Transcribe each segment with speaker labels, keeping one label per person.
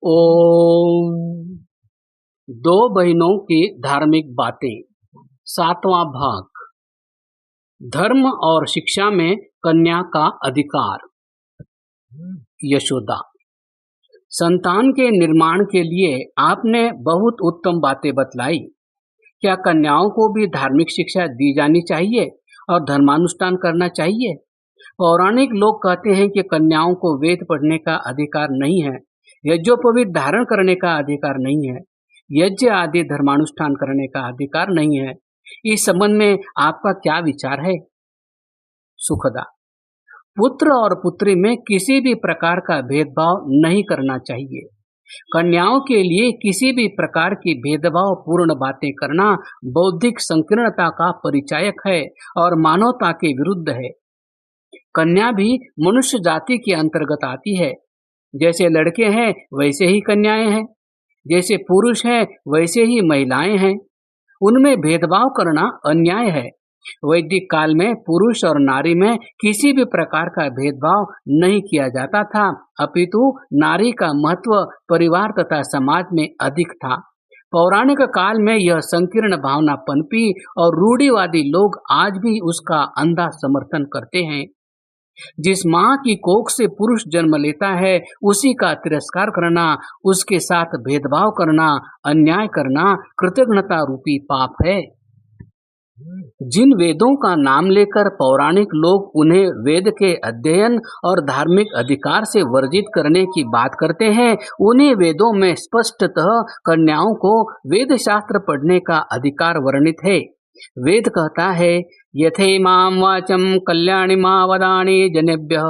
Speaker 1: ओम। दो बहनों की धार्मिक बातें, सातवां भाग। धर्म और शिक्षा में कन्या का अधिकार। यशोदा। संतान के निर्माण के लिए आपने बहुत उत्तम बातें बतलाई। क्या कन्याओं को भी धार्मिक शिक्षा दी जानी चाहिए और धर्मानुष्ठान करना चाहिए? पौराणिक लोग कहते हैं कि कन्याओं को वेद पढ़ने का अधिकार नहीं है, यज्ञोपवीत धारण करने का अधिकार नहीं है, यज्ञ आदि धर्मानुष्ठान करने का अधिकार नहीं है। इस संबंध में आपका क्या विचार है? सुखदा। पुत्र और पुत्री में किसी भी प्रकार का भेदभाव नहीं करना चाहिए। कन्याओं के लिए किसी भी प्रकार की भेदभाव पूर्ण बातें करना बौद्धिक संकीर्णता का परिचायक है और मानवता के विरुद्ध है। कन्या भी मनुष्य जाति के अंतर्गत आती है। जैसे लड़के हैं वैसे ही कन्याएं हैं, जैसे पुरुष हैं वैसे ही महिलाएं हैं। उनमें भेदभाव करना अन्याय है। वैदिक काल में पुरुष और नारी में किसी भी प्रकार का भेदभाव नहीं किया जाता था, अपितु नारी का महत्व परिवार तथा समाज में अधिक था। पौराणिक काल में यह संकीर्ण भावना पनपी और रूढ़िवादी लोग आज भी उसका अंधा समर्थन करते हैं। जिस माँ की कोख से पुरुष जन्म लेता है उसी का तिरस्कार करना, उसके साथ भेदभाव करना, अन्याय करना कृतज्ञता रूपी पाप है। जिन वेदों का नाम लेकर पौराणिक लोग उन्हें वेद के अध्ययन और धार्मिक अधिकार से वर्जित करने की बात करते हैं, उन्हीं वेदों में स्पष्टतः कन्याओं को वेद शास्त्र पढ़ने का अधिकार वर्णित है। वेद कहता है, यथेमां वाचं कल्याणिमा वदानि जनेभ्यः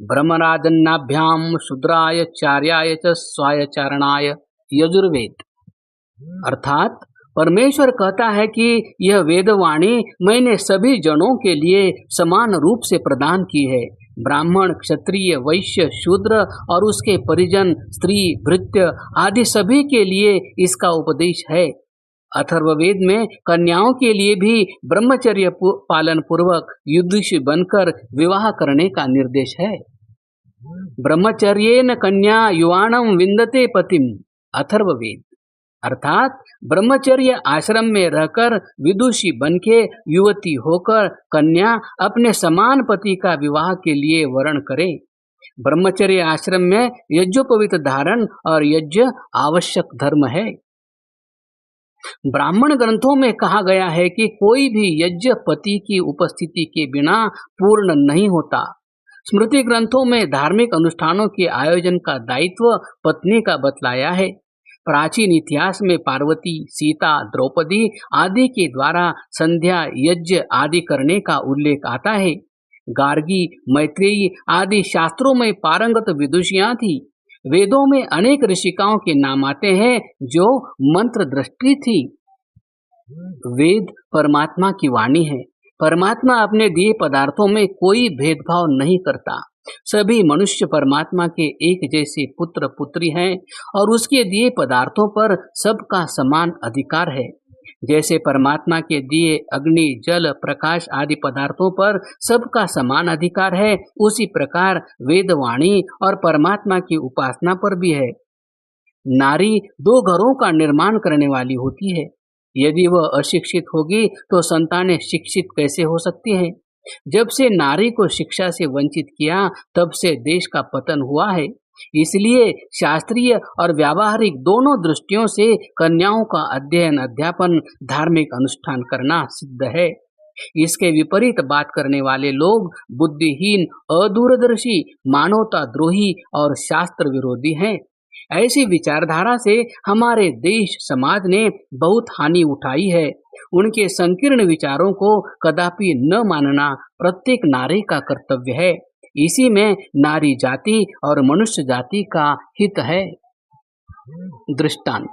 Speaker 1: ब्रह्मराजन्नाभ्याम शूद्राय चार्याय च स्वायचारणाय। यजुर्वेद। अर्थात परमेश्वर कहता है कि यह वेदवाणी मैंने सभी जनों के लिए समान रूप से प्रदान की है। ब्राह्मण, क्षत्रिय, वैश्य, शूद्र और उसके परिजन, स्त्री, भृत्य आदि सभी के लिए इसका उपदेश है। अथर्ववेद में कन्याओं के लिए भी ब्रह्मचर्य पालन पूर्वक युधिष्ठिर बनकर विवाह करने का निर्देश है। ब्रह्मचर्येन कन्या युवाणं विन्दते पतिम। अथर्ववेद। अर्थात ब्रह्मचर्य आश्रम में रहकर विदुषी बनके युवती होकर कन्या अपने समान पति का विवाह के लिए वर्ण करे। ब्रह्मचर्य आश्रम में यज्ञोपवीत धारण और यज्ञ आवश्यक धर्म है। ब्राह्मण ग्रंथों में कहा गया है कि कोई भी यज्ञ पति की उपस्थिति के बिना पूर्ण नहीं होता। स्मृति ग्रंथों में धार्मिक अनुष्ठानों के आयोजन का दायित्व पत्नी का बतलाया है। प्राचीन इतिहास में पार्वती, सीता, द्रौपदी आदि के द्वारा संध्या यज्ञ आदि करने का उल्लेख आता है। गार्गी, मैत्रेयी आदि शास्त्रों में पारंगत विदुषियां थी। वेदों में अनेक ऋषिकाओं के नाम आते हैं जो मंत्र दृष्टि थी। वेद परमात्मा की वाणी है। परमात्मा अपने दिए पदार्थों में कोई भेदभाव नहीं करता। सभी मनुष्य परमात्मा के एक जैसे पुत्र पुत्री हैं और उसके दिए पदार्थों पर सबका समान अधिकार है। जैसे परमात्मा के दिए अग्नि, जल, प्रकाश आदि पदार्थों पर सबका समान अधिकार है, उसी प्रकार वेदवाणी और परमात्मा की उपासना पर भी है। नारी दो घरों का निर्माण करने वाली होती है। यदि वह अशिक्षित होगी तो संतानें शिक्षित कैसे हो सकती हैं? जब से नारी को शिक्षा से वंचित किया तब से देश का पतन हुआ है। इसलिए शास्त्रीय और व्यावहारिक दोनों दृष्टियों से कन्याओं का अध्ययन, अध्यापन, धार्मिक अनुष्ठान करना सिद्ध है। इसके विपरीत बात करने वाले लोग बुद्धिहीन, अदूरदर्शी, मानवता द्रोही और शास्त्र विरोधी हैं। ऐसी विचारधारा से हमारे देश समाज ने बहुत हानि उठाई है। उनके संकीर्ण विचारों को कदापि न मानना प्रत्येक नारी का कर्तव्य है। इसी में नारी जाति और मनुष्य जाति का हित है। दृष्टांत।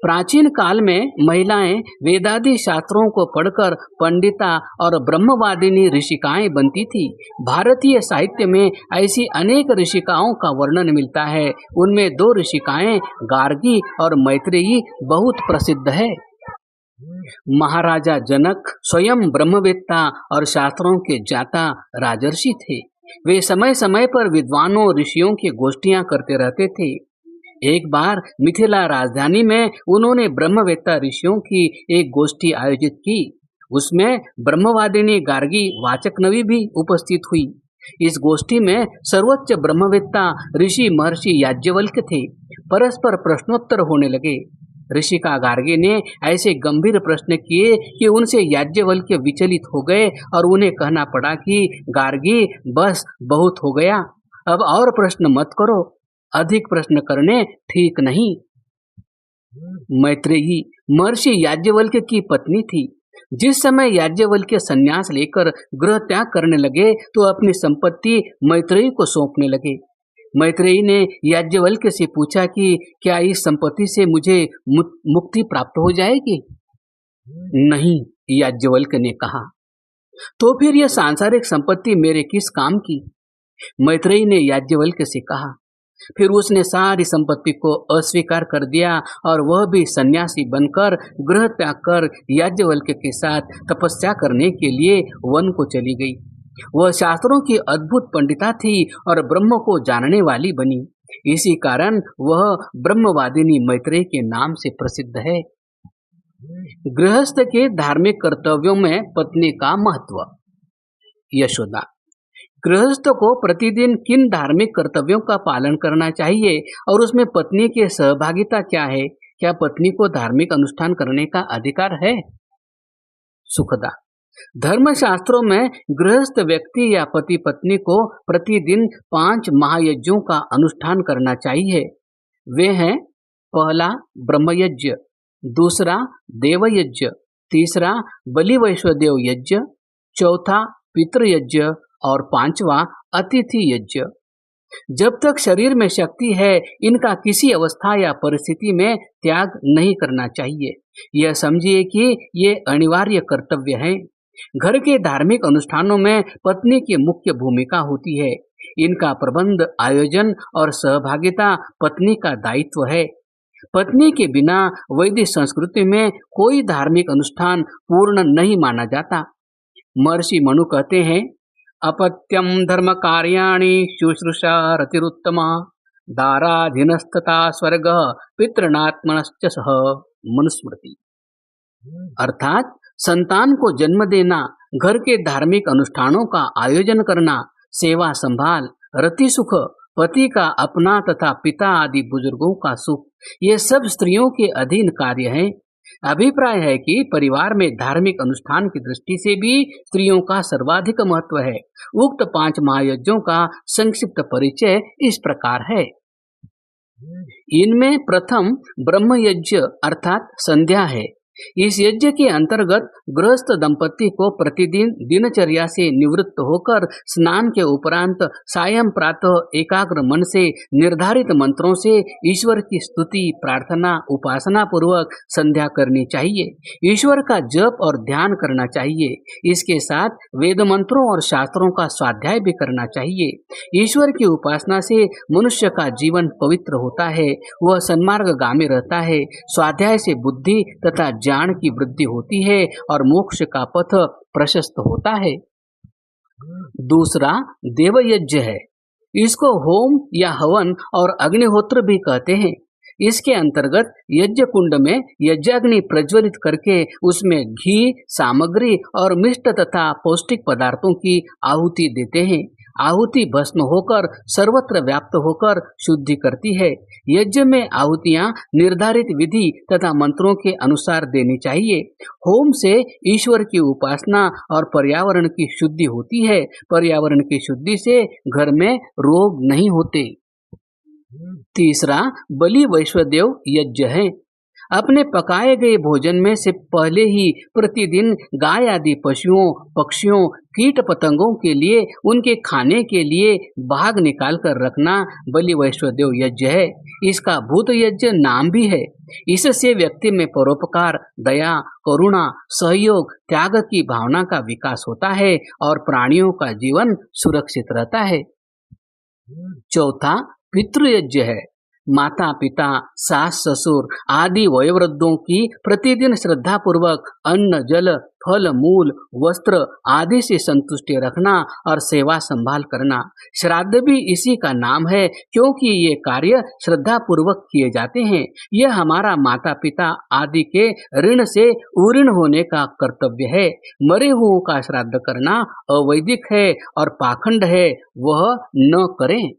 Speaker 1: प्राचीन काल में महिलाएं वेदादि शास्त्रों को पढ़कर पंडिता और ब्रह्मवादिनी ऋषिकाएं बनती थी। भारतीय साहित्य में ऐसी अनेक ऋषिकाओं का वर्णन मिलता है। उनमें दो ऋषिकाएं गार्गी और मैत्रेयी बहुत प्रसिद्ध है। महाराजा जनक स्वयं ब्रह्मवेत्ता और शास्त्रों के ज्ञाता राजर्षि थे। वे समय समय पर विद्वानों ऋषियों की गोष्ठियां करते रहते थे। एक बार मिथिला राजधानी में उन्होंने ब्रह्मवेत्ता ऋषियों की एक गोष्ठी आयोजित की। उसमें ब्रह्मवादिनी गार्गी वाचकनवी भी उपस्थित हुई। इस गोष्ठी में सर्वोच्च ब्रह्मवेत्ता ऋषि महर्षि याज्ञवल्क्य थे। परस्पर प्रश्नोत्तर होने लगे। ऋषिका गार्गी ने ऐसे गंभीर प्रश्न किए कि उनसे याज्ञवल्क्य विचलित हो गए और उन्हें कहना पड़ा कि गार्गी, बस बहुत हो गया, अब और प्रश्न मत करो, अधिक प्रश्न करने ठीक नहीं। मैत्रेयी महर्षि याज्ञवल्क्य की पत्नी थी। जिस समय याज्ञवल्क्य संन्यास लेकर गृह त्याग करने लगे तो अपनी संपत्ति मैत्रेयी को सौंपने लगे। मैत्रेयी ने याज्ञवल्क्य से पूछा कि क्या इस संपत्ति से मुझे मुक्ति प्राप्त हो जाएगी? नहीं, याज्ञवल्क्य ने कहा। तो फिर यह सांसारिक संपत्ति मेरे किस काम की? मैत्रेयी ने याज्ञवल्क्य से कहा। फिर उसने सारी संपत्ति को अस्वीकार कर दिया और वह भी सन्यासी बनकर गृह त्याग कर याज्ञवल्क्य के साथ तपस्या करने के लिए वन को चली गई। वह शास्त्रों की अद्भुत पंडिता थी और ब्रह्म को जानने वाली बनी। इसी कारण वह ब्रह्मवादिनी मैत्रेयी के नाम से प्रसिद्ध है। गृहस्थ के धार्मिक कर्तव्यों में पत्नी का महत्व। यशोदा, गृहस्थ को प्रतिदिन किन धार्मिक कर्तव्यों का पालन करना चाहिए और उसमें पत्नी की सहभागिता क्या है? क्या पत्नी को धार्मिक अनुष्ठान करने का अधिकार है? सुखदा, धर्मशास्त्रों में गृहस्थ व्यक्ति या पति पत्नी को प्रतिदिन 5 महायज्ञों का अनुष्ठान करना चाहिए। वे हैं: पहला ब्रह्मयज्ञ, दूसरा देवयज्ञ, तीसरा बलि वैश्वदेव यज्ञ, चौथा पितृयज्ञ और 5वां अतिथि यज्ञ। जब तक शरीर में शक्ति है, इनका किसी अवस्था या परिस्थिति में त्याग नहीं करना चाहिए। यह समझिए कि ये अनिवार्य कर्तव्य हैं। घर के धार्मिक अनुष्ठानों में पत्नी की मुख्य भूमिका होती है। इनका प्रबंध, आयोजन और सहभागिता पत्नी का दायित्व है। पत्नी के बिना वैदिक संस्कृति में कोई धार्मिक अनुष्ठान पूर्ण नहीं माना जाता। महर्षि मनु कहते हैं, अपत्यम धर्म कार्याणि शुश्रूषा रतिरुत्तमा, दाराधीनस्तथा स्वर्ग पितृणात्मनश्च सह। मनुस्मृति। अर्थात संतान को जन्म देना, घर के धार्मिक अनुष्ठानों का आयोजन करना, सेवा संभाल, रति सुख, पति का अपना तथा पिता आदि बुजुर्गों का सुख, ये सब स्त्रियों के अधीन कार्य हैं। अभिप्राय है कि परिवार में धार्मिक अनुष्ठान की दृष्टि से भी स्त्रियों का सर्वाधिक महत्व है। उक्त 5 महायज्ञों का संक्षिप्त परिचय इस प्रकार है। इनमें प्रथम ब्रह्म यज्ञ अर्थात संध्या है। इस यज्ञ के अंतर्गत गृहस्थ दंपति को प्रतिदिन दिनचर्या से निवृत्त होकर स्नान के उपरांत सायं प्रातः एकाग्र मन से निर्धारित मंत्रों से ईश्वर की स्तुति, प्रार्थना, उपासना पूर्वक संध्या करनी चाहिए। ईश्वर का जप और ध्यान करना चाहिए। इसके साथ वेद मंत्रों और शास्त्रों का स्वाध्याय भी करना चाहिए। ईश्वर की उपासना से मनुष्य का जीवन पवित्र होता है, वह सन्मार्गगामी रहता है। स्वाध्याय से बुद्धि तथा ज्ञान की वृद्धि होती है और मोक्ष का पथ प्रशस्त होता है। दूसरा देवयज्ञ है। इसको होम या हवन और अग्निहोत्र भी कहते हैं। इसके अंतर्गत यज्ञ कुंड में यज्ञाग्नि प्रज्वलित करके उसमें घी, सामग्री और मिष्ट तथा पौष्टिक पदार्थों की आहुति देते हैं। आहुति भस्म होकर सर्वत्र व्याप्त होकर शुद्धि करती है। यज्ञ में आहुतियां निर्धारित विधि तथा मंत्रों के अनुसार देनी चाहिए। होम से ईश्वर की उपासना और पर्यावरण की शुद्धि होती है। पर्यावरण की शुद्धि से घर में रोग नहीं होते। तीसरा बलि वैश्वदेव यज्ञ है। अपने पकाए गए भोजन में से पहले ही प्रतिदिन गाय आदि पशुओं, पक्षियों, कीट पतंगों के लिए उनके खाने के लिए भाग निकाल कर रखना बलि वैश्वदेव यज्ञ है। इसका भूत यज्ञ नाम भी है। इससे व्यक्ति में परोपकार, दया, करुणा, सहयोग, त्याग की भावना का विकास होता है और प्राणियों का जीवन सुरक्षित रहता है। चौथा पितृयज्ञ है। माता पिता, सास ससुर आदि वयोवृद्धों की प्रतिदिन श्रद्धा पूर्वक अन्न जल फल मूल वस्त्र आदि से संतुष्टि रखना और सेवा संभाल करना। श्राद्ध भी इसी का नाम है, क्योंकि ये कार्य श्रद्धा पूर्वक किए जाते हैं। यह हमारा माता पिता आदि के ऋण से उऋण होने का कर्तव्य है। मरे हुओं का श्राद्ध करना अवैदिक है और पाखंड है, वह न करें।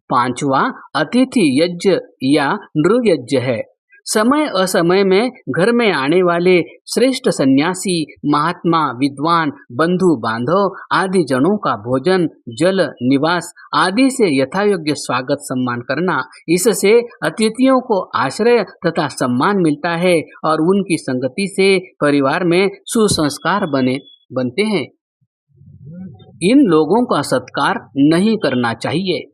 Speaker 1: पांचवा अतिथि यज्ञ या नृयज्ञ है। समय असमय में घर में आने वाले श्रेष्ठ सन्यासी महात्मा विद्वान बंधु बांधव आदि जनों का भोजन जल निवास आदि से यथायोग्य स्वागत सम्मान करना। इससे अतिथियों को आश्रय तथा सम्मान मिलता है और उनकी संगति से परिवार में सुसंस्कार बनते हैं। इन लोगों का सत्कार नहीं करना चाहिए।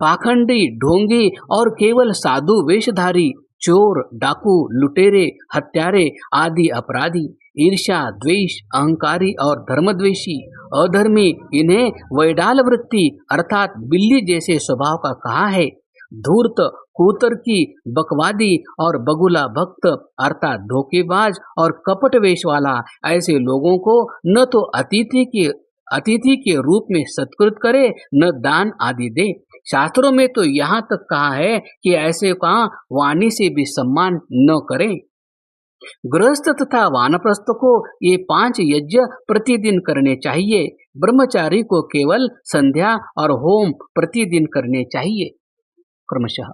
Speaker 1: पाखंडी ढोंगी और केवल साधु वेशधारी चोर डाकू लुटेरे हत्यारे आदि अपराधी ईर्ष्या द्वेष अहंकारी और धर्मद्वेषी अधर्मी, इन्हें वैडाल वृत्ति अर्थात बिल्ली जैसे स्वभाव का कहा है। धूर्त कुतर्की बकवादी और बगुला भक्त अर्थात धोखेबाज और कपट वेश वाला, ऐसे लोगों को न तो अतिथि के रूप में सत्कृत करे न दान आदि दे। शास्त्रों में तो यहाँ तक कहा है कि ऐसे का वाणी से भी सम्मान न करें। गृहस्थ तथा वानप्रस्थ को ये 5 यज्ञ प्रतिदिन करने चाहिए। ब्रह्मचारी को केवल संध्या और होम प्रतिदिन करने चाहिए क्रमशः।